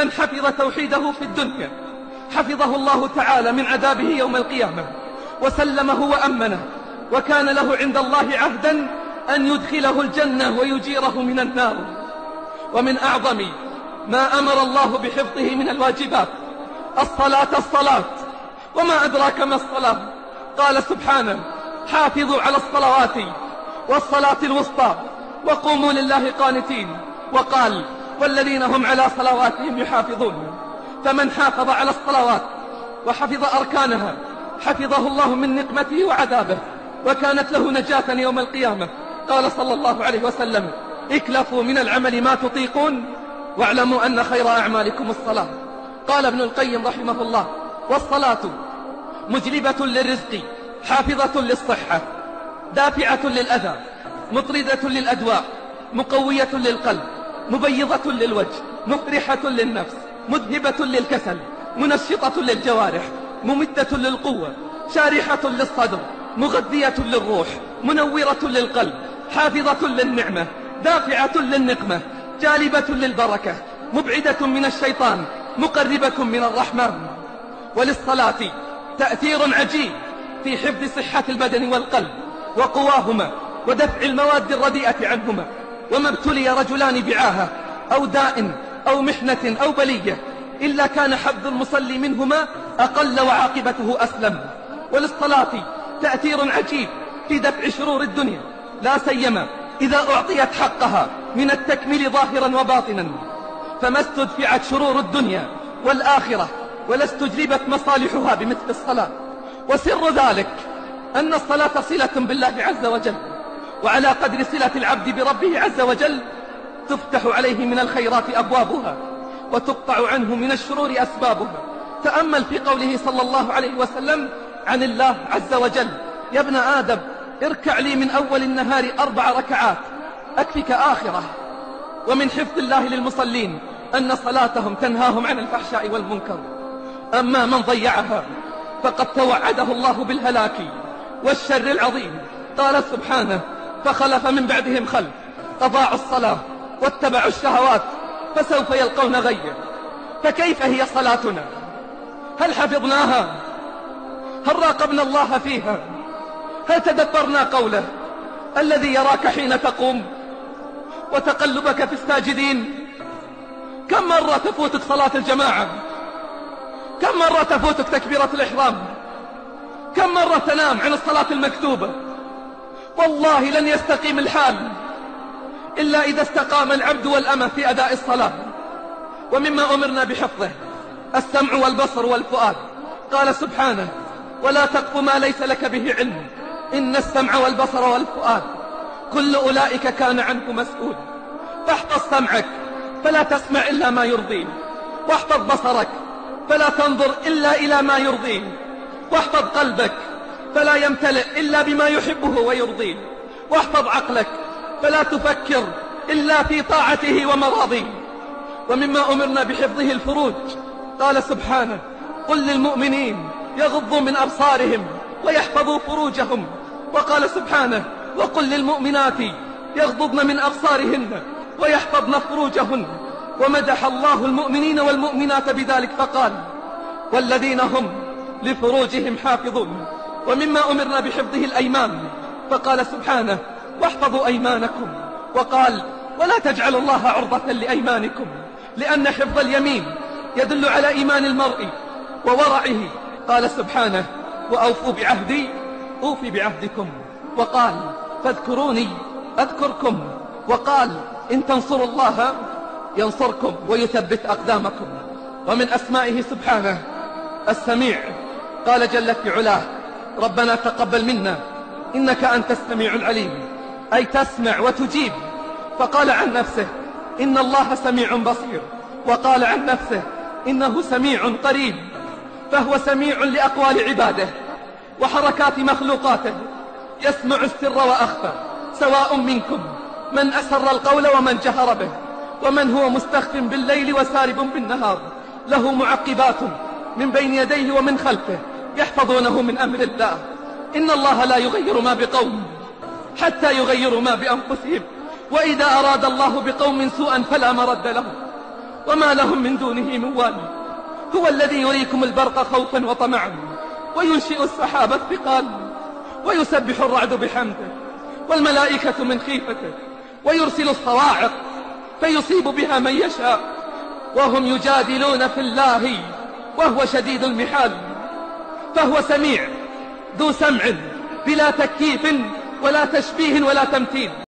من حفظ توحيده في الدنيا حفظه الله تعالى من عذابه يوم القيامة وسلمه وأمنه، وكان له عند الله عهدا أن يدخله الجنة ويجيره من النار. ومن أعظم ما أمر الله بحفظه من الواجبات الصلاة. وما أدراك ما الصلاة؟ قال سبحانه: حافظوا على الصلوات والصلاة الوسطى وقوموا لله قانتين. وقال: والذين هم على صلواتهم يحافظون. فمن حافظ على الصلوات وحفظ أركانها حفظه الله من نقمته وعذابه، وكانت له نجاة يوم القيامة. قال صلى الله عليه وسلم: اكلفوا من العمل ما تطيقون واعلموا أن خير أعمالكم الصلاة. قال ابن القيم رحمه الله: والصلاة مجلبة للرزق، حافظة للصحة، دافعة للأذى، مطردة للأدواء، مقوية للقلب، مبيضة للوجه، مفرحة للنفس، مذهبة للكسل، منشطة للجوارح، ممدة للقوة، شارحة للصدر، مغذية للروح، منورة للقلب، حافظة للنعمة، دافعة للنقمة، جالبة للبركة، مبعدة من الشيطان، مقربة من الرحمن. وللصلاة تأثير عجيب في حفظ صحة البدن والقلب وقواهما ودفع المواد الرديئة عنهما. وما ابتلي رجلان بعاهة أو داء أو محنة أو بلية إلا كان حفظ المصلي منهما أقل وعاقبته أسلم. وللصلاة تأثير عجيب في دفع شرور الدنيا، لا سيما إذا أعطيت حقها من التكميل ظاهرا وباطنا. فما استدفعت شرور الدنيا والآخرة ولا استجلبت مصالحها بمثل الصلاة. وسر ذلك أن الصلاة صلة بالله عز وجل، وعلى قدر صلة العبد بربه عز وجل تفتح عليه من الخيرات أبوابها وتقطع عنه من الشرور أسبابها. تأمل في قوله صلى الله عليه وسلم عن الله عز وجل: يا ابن آدم اركع لي من أول النهار 4 ركعات أكفك آخرة. ومن حفظ الله للمصلين أن صلاتهم تنهاهم عن الفحشاء والمنكر. أما من ضيعها فقد توعده الله بالهلاك والشر العظيم. قال سبحانه: فخلف من بعدهم خلف أضاعوا الصلاة واتبعوا الشهوات فسوف يلقون غيا. فكيف هي صلاتنا؟ هل حفظناها؟ هل راقبنا الله فيها؟ هل تدبرنا قوله: الذي يراك حين تقوم وتقلبك في الساجدين؟ كم مرة تفوتك صلاة الجماعة؟ كم مرة تفوتك تكبيرة الإحرام؟ كم مرة تنام عن الصلاة المكتوبة؟ والله لن يستقيم الحال إلا إذا استقام العبد والأمة في أداء الصلاة. ومما أمرنا بحفظه السمع والبصر والفؤاد. قال سبحانه: ولا تقف ما ليس لك به علم إن السمع والبصر والفؤاد كل أولئك كان عنه مسؤول. فاحفظ سمعك فلا تسمع إلا ما يرضيه، واحفظ بصرك فلا تنظر إلا إلى ما يرضيه، واحفظ قلبك فلا يمتلئ إلا بما يحبه ويرضيه، واحفظ عقلك فلا تفكر إلا في طاعته ومراضيه. ومما أمرنا بحفظه الفروج. قال سبحانه: قل للمؤمنين يغضوا من أبصارهم ويحفظوا فروجهم. وقال سبحانه: وقل للمؤمنات يغضضن من أبصارهن ويحفظن فروجهن. ومدح الله المؤمنين والمؤمنات بذلك فقال: والذين هم لفروجهم حافظون. ومما أمرنا بحفظه الأيمان. فقال سبحانه: واحفظوا أيمانكم. وقال: ولا تجعلوا الله عرضة لأيمانكم، لأن حفظ اليمين يدل على إيمان المرء وورعه. قال سبحانه: وأوفوا بعهدي أوفي بعهدكم. وقال: فاذكروني أذكركم. وقال: إن تنصروا الله ينصركم ويثبت أقدامكم. ومن أسمائه سبحانه السميع. قال جل في علاه: ربنا تقبل منا إنك أنت السميع العليم، أي تسمع وتجيب. فقال عن نفسه: إن الله سميع بصير. وقال عن نفسه: إنه سميع قريب. فهو سميع لأقوال عباده وحركات مخلوقاته، يسمع السر وأخفى، سواء منكم من أسر القول ومن جهر به، ومن هو مستخف بالليل وسارب بالنهار، له معقبات من بين يديه ومن خلفه يحفظونه من أمر الله. إن الله لا يغير ما بقوم حتى يغيروا ما بأنفسهم، وإذا أراد الله بقوم سوءا فلا مرد له. وما لهم من دونه من وال. هو الذي يريكم البرق خوفا وطمعا وينشئ السحاب الثقال ويسبح الرعد بحمده والملائكة من خيفته ويرسل الصواعق فيصيب بها من يشاء وهم يجادلون في الله وهو شديد المحال. فهو سميع ذو سمع بلا تكييف ولا تشبيه ولا تمثيل.